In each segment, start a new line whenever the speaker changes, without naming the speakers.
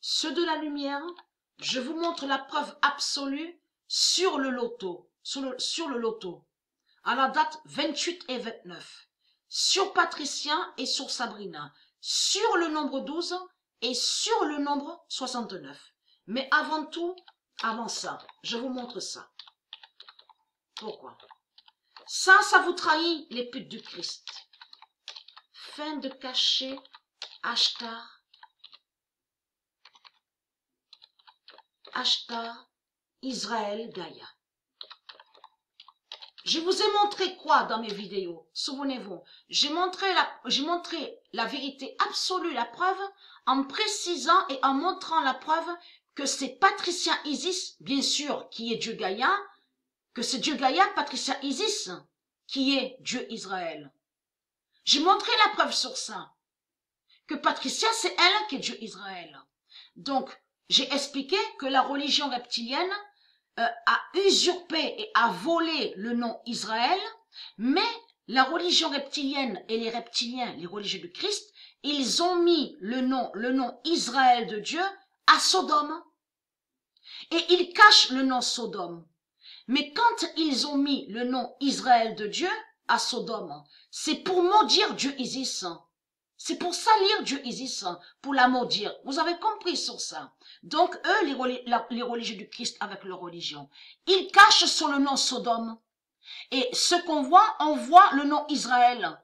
ceux de la lumière, je vous montre la preuve absolue sur le loto, sur le loto, à la date 28 et 29, sur Patricia et sur Sabrina, sur le nombre 12 et sur le nombre 69. Mais avant tout, avant ça, je vous montre ça. Pourquoi? Ça vous trahit les putes du Christ. Fin de cacher Ashtar, Israël, Gaïa. Je vous ai montré quoi dans mes vidéos? Souvenez-vous, j'ai montré la vérité absolue, la preuve, en précisant et en montrant la preuve que c'est Patricia Isis, bien sûr, qui est Dieu Gaïa, que c'est Dieu Gaïa, Patricia Isis, qui est Dieu Israël. J'ai montré la preuve sur ça. Que Patricia, c'est elle qui est Dieu Israël. Donc, j'ai expliqué que la religion reptilienne a usurpé et a volé le nom Israël, mais la religion reptilienne et les reptiliens, les religieux du Christ, ils ont mis le nom Israël de Dieu à Sodome. Et ils cachent le nom Sodome. Mais quand ils ont mis le nom Israël de Dieu à Sodome, c'est pour maudire Dieu Isis. C'est pour salir Dieu Isis, pour la maudire. Vous avez compris sur ça. Donc, eux, les religieux du Christ avec leur religion, ils cachent sur le nom Sodome. Et ce qu'on voit, on voit le nom Israël.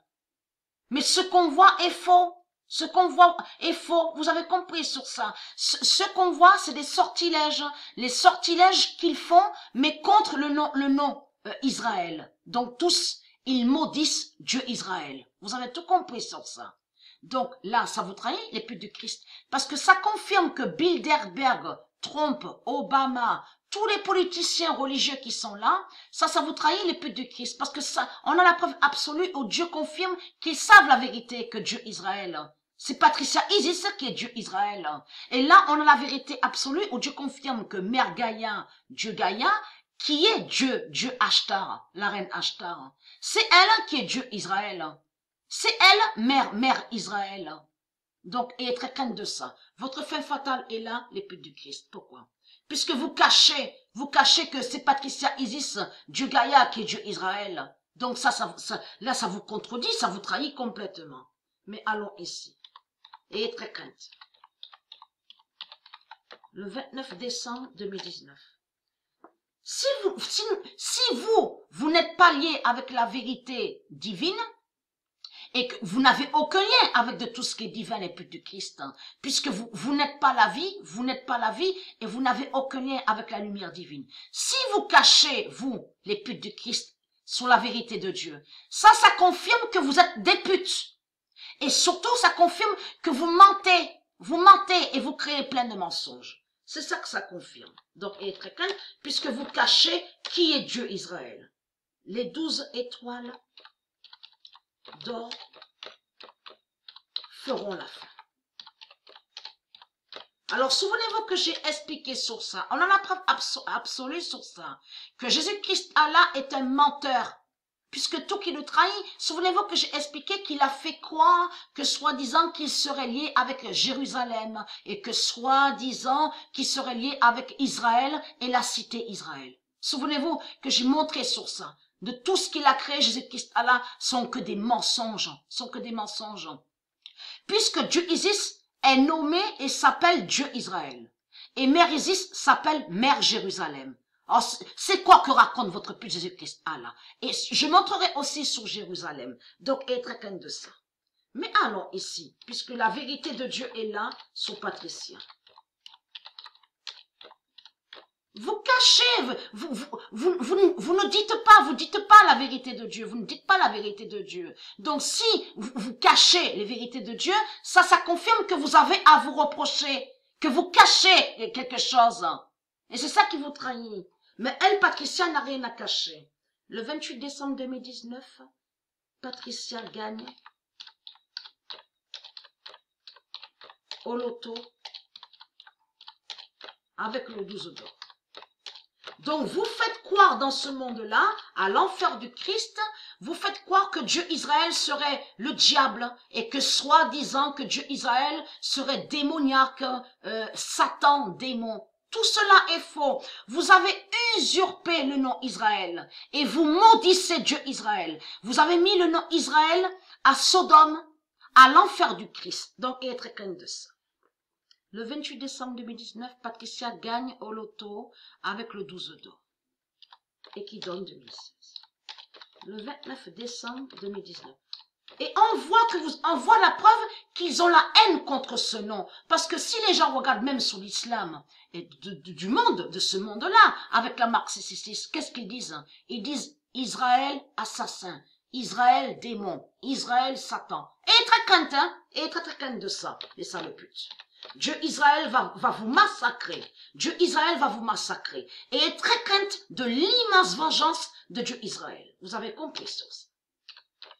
Mais ce qu'on voit est faux. Ce qu'on voit est faux. Vous avez compris sur ça. Ce qu'on voit, c'est des sortilèges. Les sortilèges qu'ils font, mais contre le nom Israël. Donc, tous, ils maudissent Dieu Israël. Vous avez tout compris sur ça. Donc là, ça vous trahit les putes du Christ. Parce que ça confirme que Bilderberg, Trump, Obama, tous les politiciens religieux qui sont là, ça vous trahit les putes du Christ. Parce que ça, on a la preuve absolue où Dieu confirme qu'ils savent la vérité que Dieu Israël. C'est Patricia Isis qui est Dieu Israël. Et là, on a la vérité absolue où Dieu confirme que Mère Gaïa, Dieu Gaïa, qui est Dieu Ashtar, la reine Ashtar. C'est elle qui est Dieu Israël. C'est elle, mère Israël. Donc, ayez très crainte de ça. Votre fin fatale est là, les putes du Christ. Pourquoi? Puisque vous cachez que c'est Patricia Isis, Dieu Gaïa qui est Dieu Israël. Donc là, ça vous contredit, ça vous trahit complètement. Mais allons ici. Ayez très crainte. Le 29 décembre 2019. Si vous n'êtes pas lié avec la vérité divine, et que vous n'avez aucun lien avec de tout ce qui est divin et pute du Christ, puisque vous n'êtes pas la vie, et vous n'avez aucun lien avec la lumière divine. Si vous cachez, vous, les putes du Christ, sur la vérité de Dieu, ça confirme que vous êtes des putes. Et surtout, ça confirme que vous mentez et vous créez plein de mensonges. C'est ça que ça confirme. Donc, ayez très calme, puisque vous cachez qui est Dieu Israël. Les 12 étoiles d'or feront la fin. Alors, souvenez-vous que j'ai expliqué sur ça. On a la preuve absolue sur ça. Que Jésus-Christ, Allah, est un menteur. Puisque tout qui le trahit, souvenez-vous que j'ai expliqué qu'il a fait croire que soi-disant qu'il serait lié avec Jérusalem et que soi-disant qu'il serait lié avec Israël et la cité Israël. Souvenez-vous que j'ai montré sur ça. De tout ce qu'il a créé, Jésus-Christ, Allah, sont que des mensonges. Puisque Dieu Isis est nommé et s'appelle Dieu Israël. Et Mère Isis s'appelle Mère Jérusalem. Alors, c'est quoi que raconte votre pute Jésus-Christ, Allah? Et je montrerai aussi sur Jérusalem. Donc, être quelqu'un de ça. Mais allons ici, puisque la vérité de Dieu est là, sur Patricia. Vous cachez, vous ne dites pas la vérité de Dieu, vous ne dites pas la vérité de Dieu. Donc si vous cachez les vérités de Dieu, ça confirme que vous avez à vous reprocher, que vous cachez quelque chose. Et c'est ça qui vous trahit. Mais elle, Patricia, n'a rien à cacher. Le 28 décembre 2019, Patricia gagne au loto avec le 12 d'or. Donc vous faites croire dans ce monde-là, à l'enfer du Christ, vous faites croire que Dieu Israël serait le diable et que soi-disant que Dieu Israël serait démoniaque, Satan, démon. Tout cela est faux. Vous avez usurpé le nom Israël et vous maudissez Dieu Israël. Vous avez mis le nom Israël à Sodome, à l'enfer du Christ. Donc, et être crainte de ça. Le 28 décembre 2019, Patricia gagne au loto avec le 12 d'or et qui donne 2016. Le 29 décembre 2019. Et on voit la preuve qu'ils ont la haine contre ce nom. Parce que si les gens regardent même sur l'islam et du monde, de ce monde-là, avec la marxiste, qu'est-ce qu'ils disent? Ils disent Israël assassin, Israël démon, Israël Satan. Et très crainte, hein? Et très crainte de ça, les saloputes. Dieu Israël va vous massacrer. Dieu Israël va vous massacrer. Et très crainte de l'immense vengeance de Dieu Israël. Vous avez compris ça.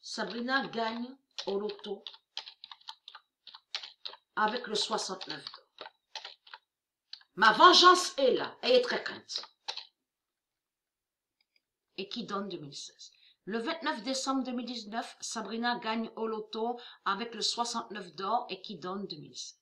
Sabrina gagne au loto avec le 69 d'or. Ma vengeance est là. Elle est très crainte. Et qui donne 2016. Le 29 décembre 2019, Sabrina gagne au loto avec le 69 d'or et qui donne 2016.